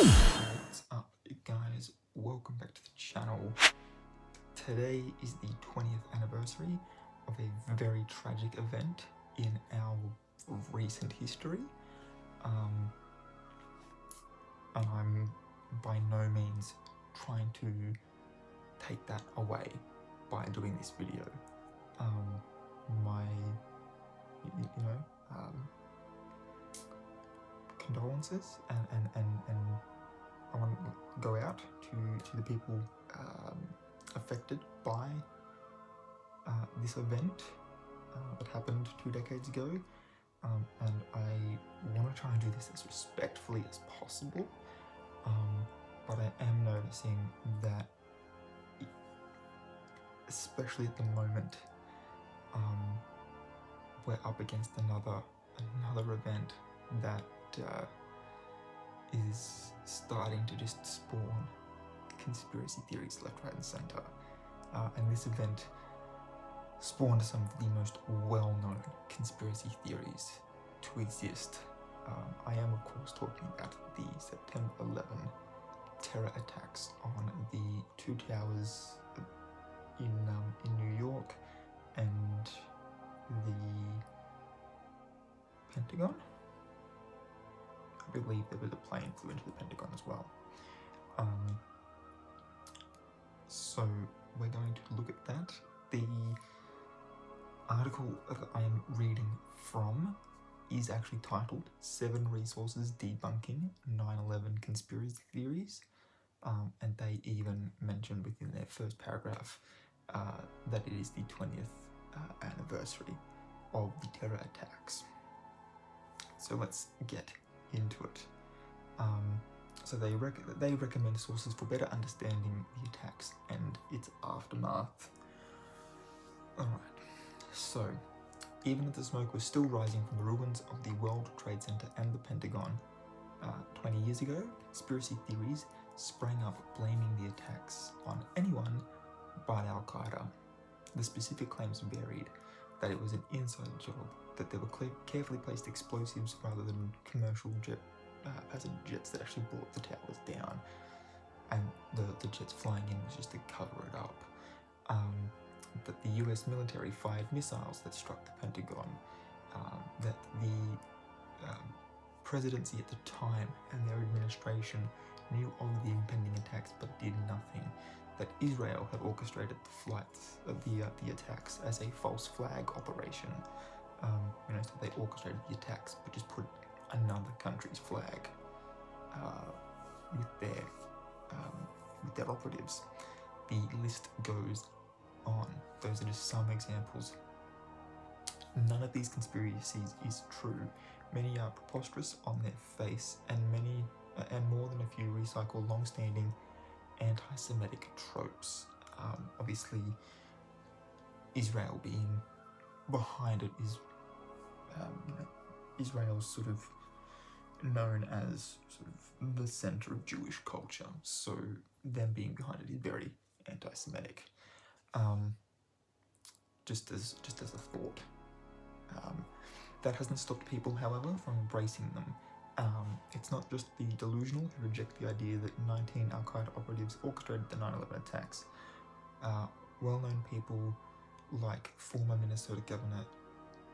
What's up, guys? Welcome back to the channel. Today is the 20th anniversary of a very tragic event in our recent history. And I'm by no means trying to take that away by doing this video. Condolences and I want to go out to the people affected by this event that happened 2 decades ago, and I want to try and do this as respectfully as possible, but I am noticing that, especially at the moment, we're up against another event that is starting to just spawn conspiracy theories left, right and center. And this event spawned some of the most well-known conspiracy theories to exist. I am of course talking about the September 11 terror attacks on the two towers in New York and the Pentagon. I believe there was a plane flew into the Pentagon as well. So we're going to look at that. The article that I am reading from is actually titled 7 Resources Debunking 9/11 Conspiracy Theories, and they even mentioned within their first paragraph that it is the 20th anniversary of the terror attacks. So let's get into it. So they recommend sources for better understanding the attacks and its aftermath. Alright, so even as the smoke was still rising from the ruins of the World Trade Center and the Pentagon 20 years ago, conspiracy theories sprang up blaming the attacks on anyone but Al-Qaeda. The specific claims varied: that it was an inside job, that there were carefully placed explosives rather than commercial passenger jets that actually brought the towers down, and the jets flying in was just to cover it up. That the US military fired missiles that struck the Pentagon, that the presidency at the time and their administration knew of the impending attacks but did nothing, that Israel had orchestrated the flights of the attacks as a false flag operation. So they orchestrated the attacks but just put another country's flag with their operatives. The list goes on. Those are just some examples. None of these conspiracies is true. Many are preposterous on their face, and more than a few recycle long-standing anti-Semitic tropes. Obviously, Israel being behind it is, Israel's sort of known as sort of the center of Jewish culture, so them being behind it is very anti-Semitic. Just as a thought. That hasn't stopped people, however, from embracing them. It's not just the delusional who reject the idea that 19 Al-Qaeda operatives orchestrated the 9/11 attacks. Well-known people like former Minnesota Governor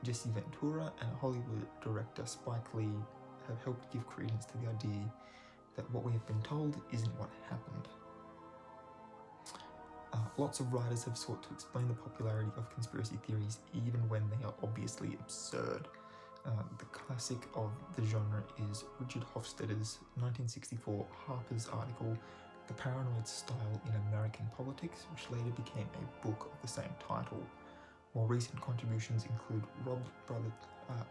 Jesse Ventura and Hollywood director Spike Lee have helped give credence to the idea that what we have been told isn't what happened. Lots of writers have sought to explain the popularity of conspiracy theories even when they are obviously absurd. The classic of the genre is Richard Hofstadter's 1964 Harper's article, The Paranoid Style in American Politics, which later became a book of the same title. More recent contributions include Rob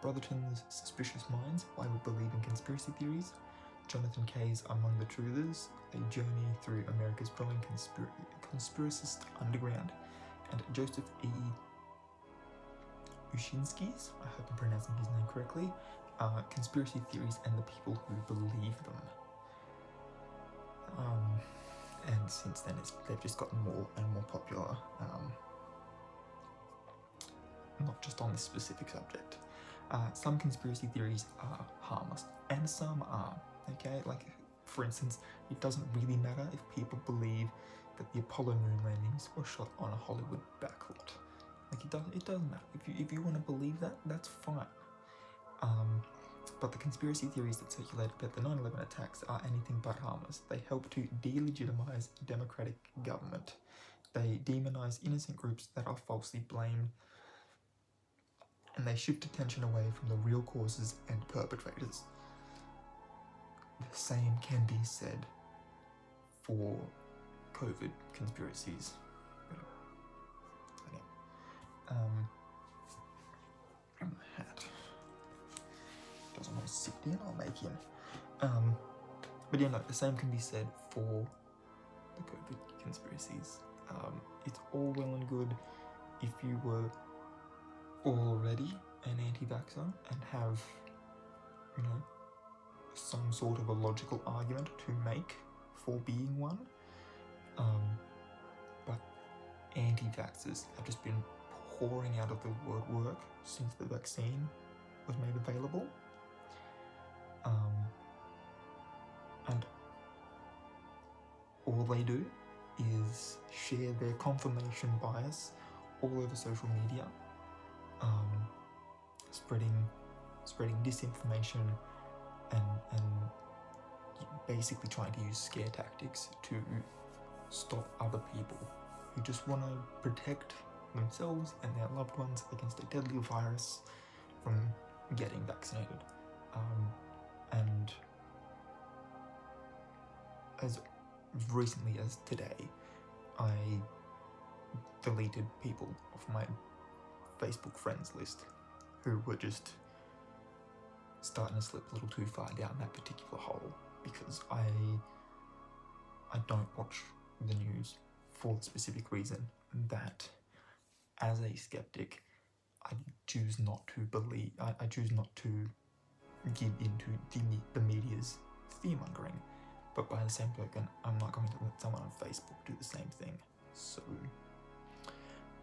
Brotherton's Suspicious Minds, Why We Believe in Conspiracy Theories, Jonathan Kay's Among the Truthers, A Journey Through America's Growing Conspiracist Underground, and Joseph E. Ushinsky's, I hope I'm pronouncing his name correctly, Conspiracy Theories and the People Who Believe Them. And since then they've just gotten more and more popular, not just on this specific subject. Some conspiracy theories are harmless, and some are, okay? Like, For instance, it doesn't really matter if people believe that the Apollo moon landings were shot on a Hollywood backlot. Like, it doesn't matter. If you want to believe that, that's fine. But the conspiracy theories that circulate about the 9/11 attacks are anything but harmless. They help to delegitimize democratic government. They demonize innocent groups that are falsely blamed, and they shift attention away from the real causes and perpetrators. The same can be said for COVID conspiracies. And the hat doesn't want to sit down, I'll make him. But yeah, no, the same can be said for the COVID conspiracies. It's all well and good if you were already an anti-vaxxer and have, you know, some sort of a logical argument to make for being one. But anti-vaxxers have just been pouring out of the woodwork since the vaccine was made available. And all they do is share their confirmation bias all over social media, spreading disinformation and basically trying to use scare tactics to stop other people who just want to protect themselves and their loved ones against a deadly virus from getting vaccinated. And as recently as today, I deleted people off my Facebook friends list who were just starting to slip a little too far down that particular hole, because I don't watch the news for the specific reason that, as a skeptic, I choose not to believe, I choose not to give into the media's fear-mongering. But by the same token, I'm not going to let someone on Facebook do the same thing. So,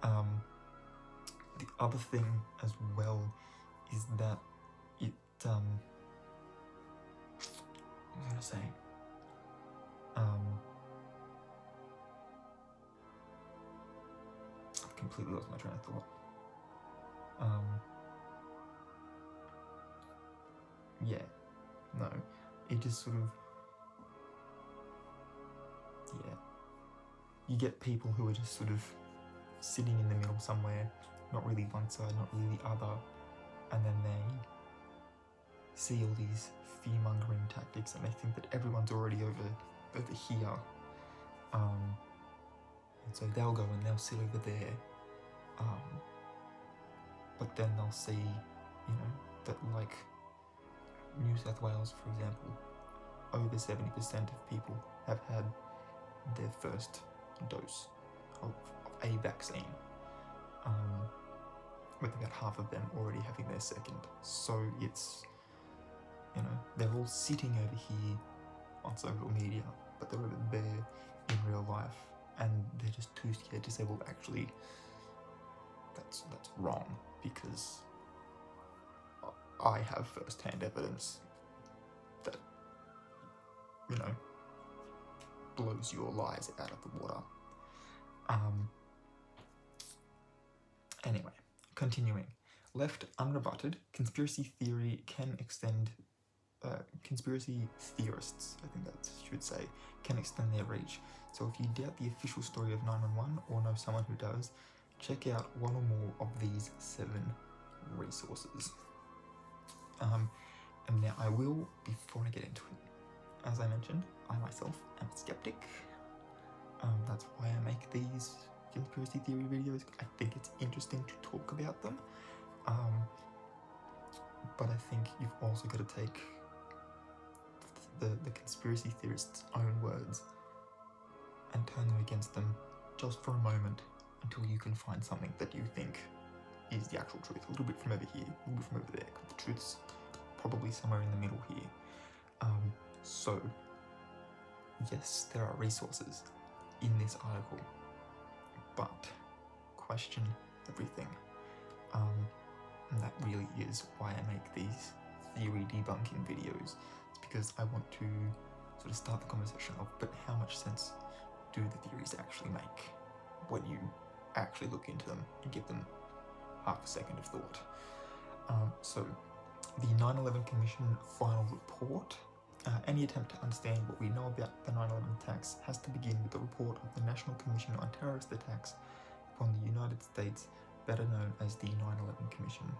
the other thing as well is that it, what was I going to say? I've completely lost my train of thought. Yeah, no, it just sort of, yeah, you get people who are just sort of sitting in the middle somewhere, not really one side, not really the other, and then they see all these fear-mongering tactics and they think that everyone's already over here, and so they'll go and they'll sit over there, but then they'll see, you know, that like New South Wales, for example, over 70% of people have had their first dose of a vaccine, with about half of them already having their second. So it's, you know, they're all sitting over here on social media, but they're over there in real life, and they're just too scared to say, well, actually, that's wrong, because I have first-hand evidence that, you know, blows your lies out of the water. Anyway, continuing. Left unrebutted, conspiracy theorists, I think that should say, can extend their reach. So if you doubt the official story of 911 or know someone who does, check out one or more of these 7 resources. And now I will, before I get into it, as I mentioned, I myself am a skeptic. That's why I make these conspiracy theory videos. I think it's interesting to talk about them. But I think you've also got to take the conspiracy theorists' own words and turn them against them just for a moment, until you can find something that you think is the actual truth. A little bit from over here, a little bit from over there, because the truth's probably somewhere in the middle here. So, yes, there are resources in this article, but question everything. And that really is why I make these theory debunking videos. It's because I want to sort of start the conversation of, but how much sense do the theories actually make when you actually look into them and give them half a second of thought? So the 9/11 Commission final report. Any attempt to understand what we know about the 9/11 attacks has to begin with the report of the National Commission on Terrorist Attacks upon the United States, better known as the 9/11 Commission.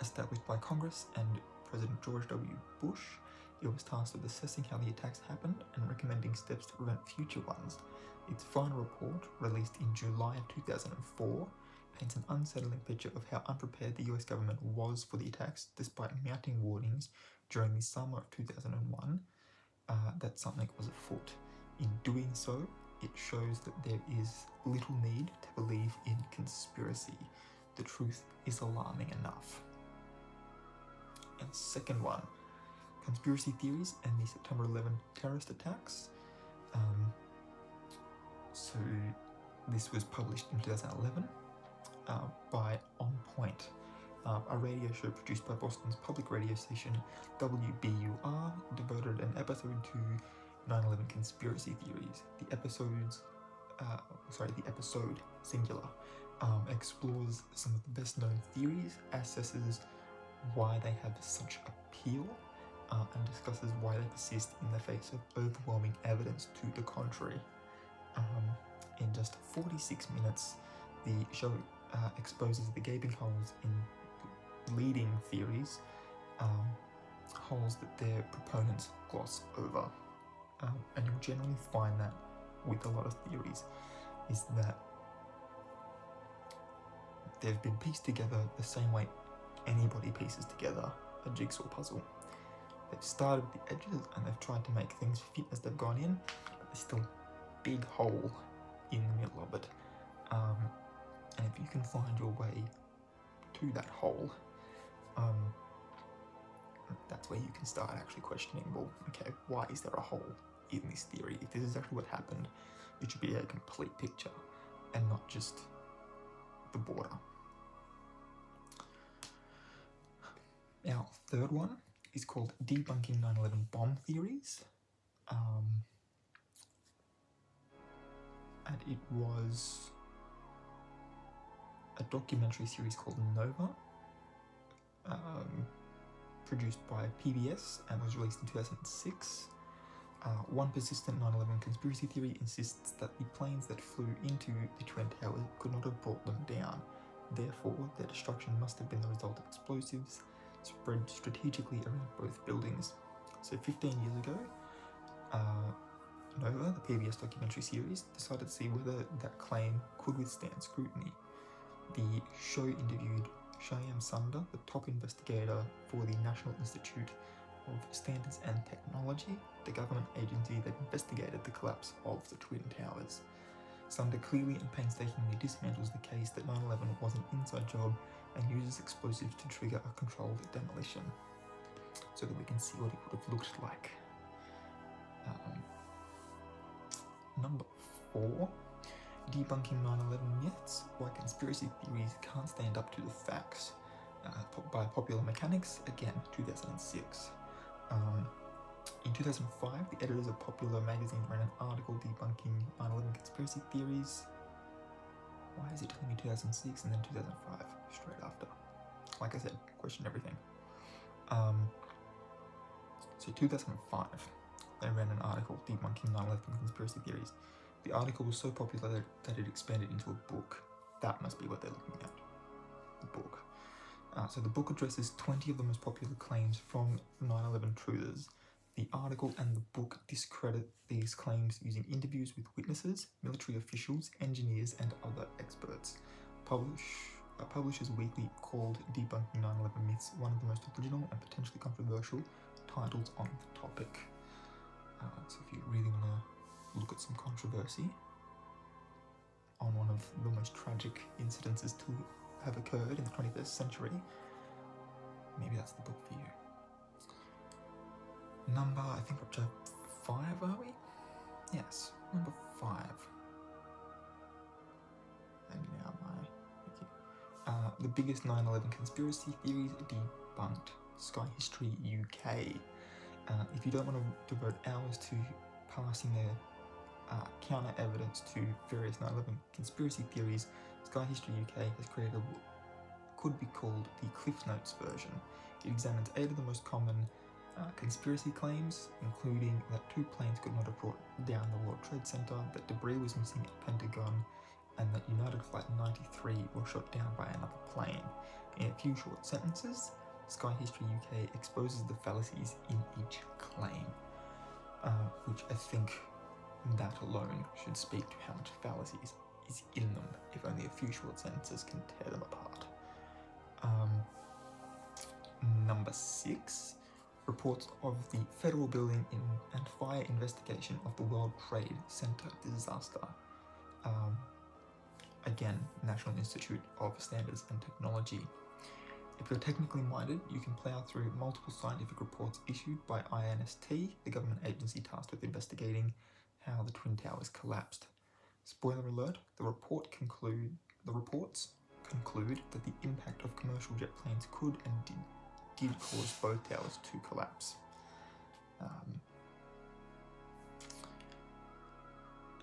Established by Congress and President George W. Bush, it was tasked with assessing how the attacks happened and recommending steps to prevent future ones. Its final report, released in July of 2004, paints an unsettling picture of how unprepared the US government was for the attacks, despite mounting warnings during the summer of 2001 that something was afoot. In doing so, it shows that there is little need to believe in conspiracy. The truth is alarming enough. And second one, conspiracy theories and the September 11 terrorist attacks. So this was published in 2011 by On Point, a radio show produced by Boston's public radio station WBUR, devoted an episode to 9/11 conspiracy theories. The episode singular explores some of the best known theories, assesses why they have such appeal, and discusses why they persist in the face of overwhelming evidence to the contrary. In just 46 minutes, the show exposes the gaping holes in leading theories, holes that their proponents gloss over. And you'll generally find that with a lot of theories, is that they've been pieced together the same way anybody pieces together a jigsaw puzzle. They've started with the edges and they've tried to make things fit as they've gone in, but there's still a big hole in the middle of it. And if you can find your way to that hole, that's where you can start actually questioning, well, okay, why is there a hole in this theory? If this is actually what happened, it should be a complete picture and not just the border. Our third one is called Debunking 9/11 Bomb Theories. And it was a documentary series called Nova, produced by PBS and was released in 2006. One persistent 9/11 conspiracy theory insists that the planes that flew into the Twin Towers could not have brought them down. Therefore, their destruction must have been the result of explosives spread strategically around both buildings. So 15 years ago, Nova, the PBS documentary series, decided to see whether that claim could withstand scrutiny. The show interviewed Shyam Sundar, the top investigator for the National Institute of Standards and Technology, the government agency that investigated the collapse of the Twin Towers. Sundar clearly and painstakingly dismantles the case that 9/11 was an inside job and uses explosives to trigger a controlled demolition, so that we can see what it would have looked like. Number 4, Debunking 9/11 Myths, Why Conspiracy Theories Can't Stand Up to the Facts, by Popular Mechanics, again, 2006. In 2005, the editors of Popular magazine ran an article debunking 9/11 conspiracy theories. Why is it telling me 2006 and then 2005 straight after? Like I said, question everything. So 2005, they ran an article debunking 9/11 conspiracy theories. The article was so popular that it expanded into a book. That must be what they're looking at, the book. So the book addresses 20 of the most popular claims from 9/11 truthers. The article and the book discredit these claims using interviews with witnesses, military officials, engineers, and other experts. Publishers Weekly called Debunking 9/11 Myths one of the most original and potentially controversial titles on the topic. So if you really want to look at some controversy on one of the most tragic incidences to have occurred in the 21st century, maybe that's the book for you. Number, I think we're up to 5, are we? Yes, number 5. And now the biggest 9/11 conspiracy theories debunked. Sky History UK. If you don't want to devote hours to parsing their counter evidence to various 9/11 conspiracy theories, Sky History UK has created what could be called the Cliff Notes version. It examines 8 of the most common conspiracy claims, including that 2 planes could not have brought down the World Trade Center, that debris was missing at Pentagon, and that United Flight 93 was shot down by another plane. In a few short sentences, Sky History UK exposes the fallacies in each claim, which I think that alone should speak to how much fallacies is in them, if only a few short sentences can tear them apart. Number 6, reports of the federal building and fire investigation of the World Trade Center disaster. Again, National Institute of Standards and Technology. If you're technically minded, you can plow through multiple scientific reports issued by INST, the government agency tasked with investigating how the Twin Towers collapsed. Spoiler alert, the reports conclude that the impact of commercial jet planes could and did cause both towers to collapse.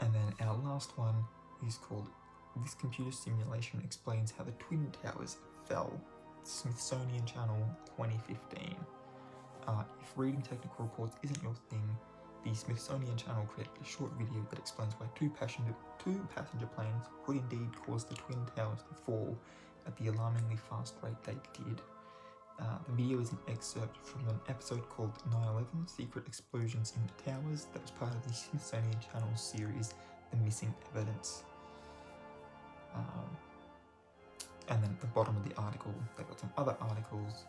And then our last one is called "This Computer Simulation Explains How the Twin Towers Fell." Smithsonian Channel 2015. If reading technical reports isn't your thing, the Smithsonian Channel created a short video that explains why two passenger planes would indeed cause the Twin Towers to fall at the alarmingly fast rate they did. The video is an excerpt from an episode called 9/11 Secret Explosions in the Towers that was part of the Smithsonian Channel series The Missing Evidence. And then at the bottom of the article, they've got some other articles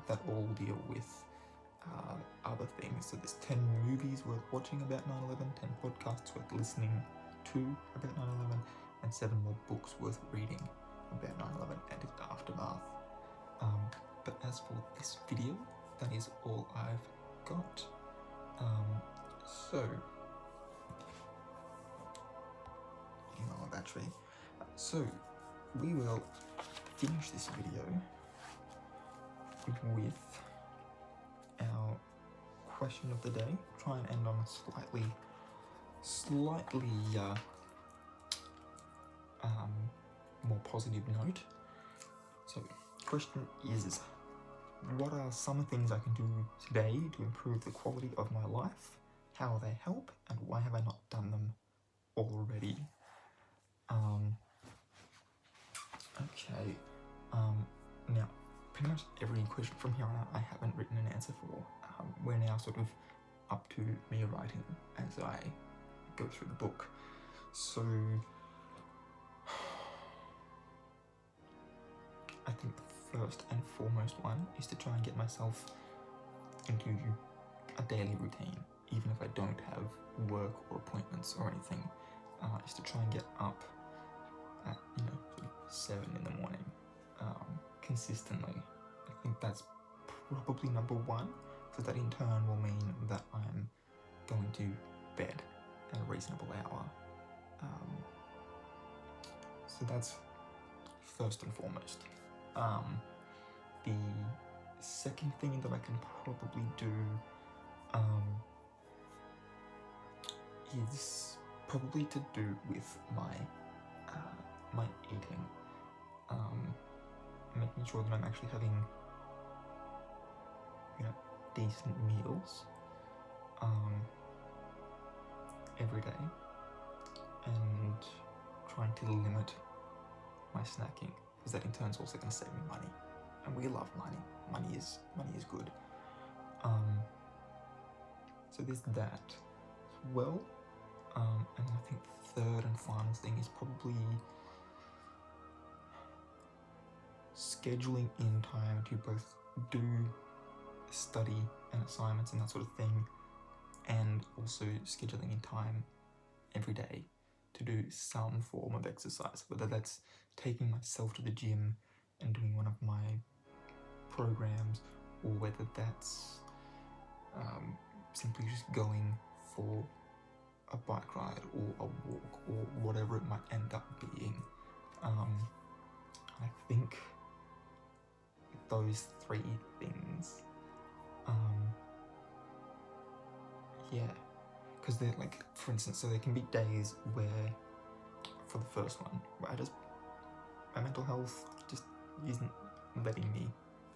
that all deal with other things. So there's 10 movies worth watching about 9/11, 10 podcasts worth listening to about 9/11, and 7 more books worth reading about 9/11 and its aftermath. But as for this video, that is all I've got. So, my battery. So, we will finish this video with our question of the day. Try and end on a slightly more positive note. So, question is, what are some things I can do today to improve the quality of my life? How will they help? And why have I not done them already? Okay, now, pretty much every question from here on out I haven't written an answer for. We're now sort of up to me writing as I go through the book. So, I think the first and foremost one is to try and get myself into a daily routine, even if I don't have work or appointments or anything, is to try and get up at, sort of 7 in the morning, consistently. I think that's probably number 1, because that in turn will mean that I'm going to bed at a reasonable hour. So that's first and foremost. The second thing that I can probably do is probably to do with my eating, making sure that I'm actually having decent meals every day, and trying to limit my snacking, because that in turn is also going to save me money, and we love money. Money is good. So there's that as well. And then I think the third and final thing is probably scheduling in time to both do study and assignments and that sort of thing, and also scheduling in time every day to do some form of exercise, whether that's taking myself to the gym and doing one of my programs, or whether that's simply just going for a bike ride or a walk or whatever it might end up being. I think those 3 things Yeah, because they're like, for instance, so there can be days where, for the first one, where my mental health just isn't letting me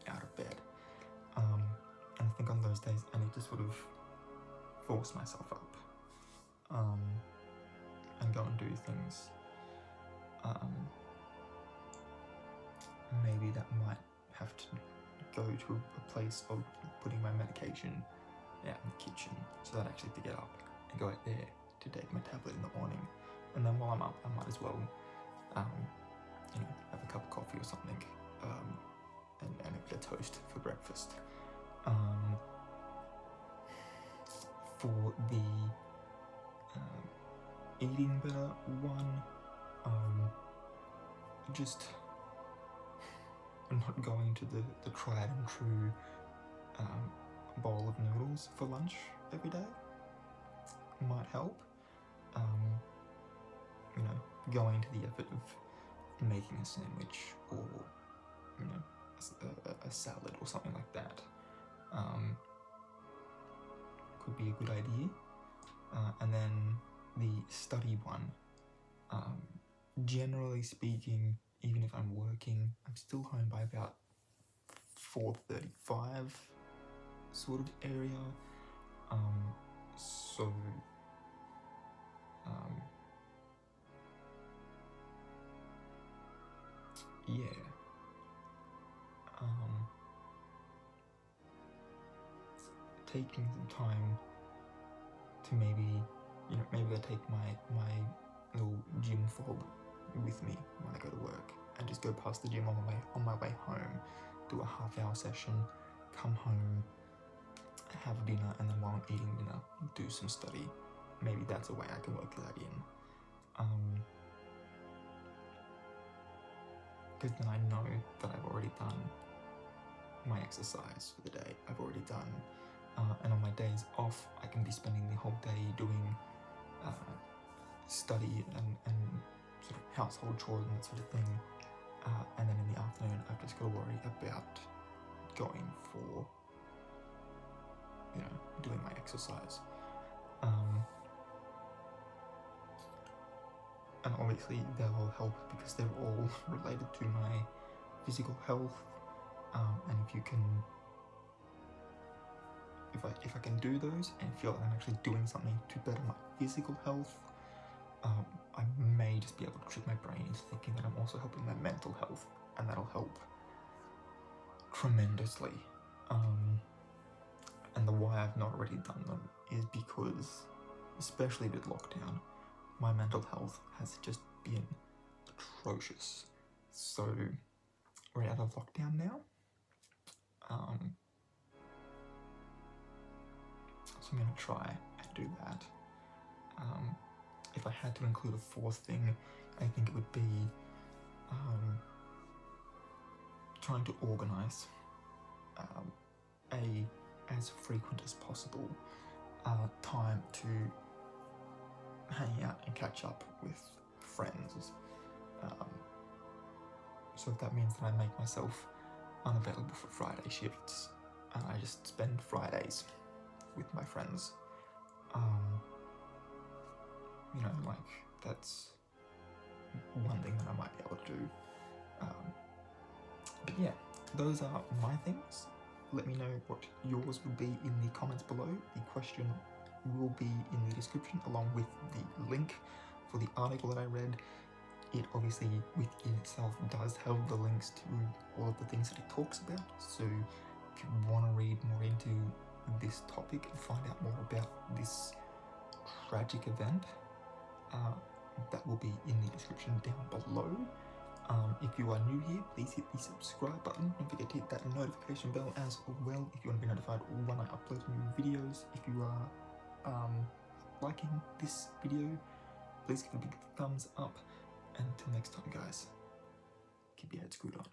out of bed. And I think on those days I need to sort of force myself up, and go and do things. Maybe that might have to go to a place of putting my medication out in the kitchen, so that I actually have to get up and go out there to take my tablet in the morning. And then while I'm up, I might as well, have a cup of coffee or something, and a bit of toast for breakfast. For the eating better one, just not going to the tried and true bowl of noodles for lunch every day might help. Going to the effort of making a sandwich, or a salad or something like that could be a good idea. And then the study one, generally speaking, even if I'm working, I'm still home by about 4:35 sort of area. Taking some time to maybe I take my little gym fob with me when I go to work, and just go past the gym on my way home, do a half-hour session, come home, have dinner, and then while I'm eating dinner, do some study. Maybe that's a way I can work that in. Because then I know that I've already done my exercise for the day. I've already done, and on my days off, I can be spending the whole day doing study and sort of household chores and that sort of thing. And then in the afternoon, I've just got to worry about going for, doing my exercise. And obviously they'll help because they're all related to my physical health. And if I can do those and feel like I'm actually doing something to better my physical health, I may just be able to trick my brain into thinking that I'm also helping my mental health, and that'll help tremendously. And the why I've not already done them is because, especially with lockdown, my mental health has just been atrocious. So we're out of lockdown now. So I'm going to try and do that. If I had to include a fourth thing, I think it would be trying to organise as frequent as possible time to hang out and catch up with friends. So if that means that I make myself unavailable for Friday shifts, and I just spend Fridays with my friends, that's one thing that I might be able to do. But yeah, those are my things. Let me know what yours would be in the comments below. The question will be in the description, along with the link for the article that I read. It obviously within itself does have the links to all of the things that it talks about, so if you want to read more into this topic and find out more about this tragic event, that will be in the description down below. If you are new here, please hit the subscribe button. Don't forget to hit that notification bell as well if you want to be notified when I upload new videos. If you are liking this video, please give it a big thumbs up. And until next time, guys, keep your head screwed on.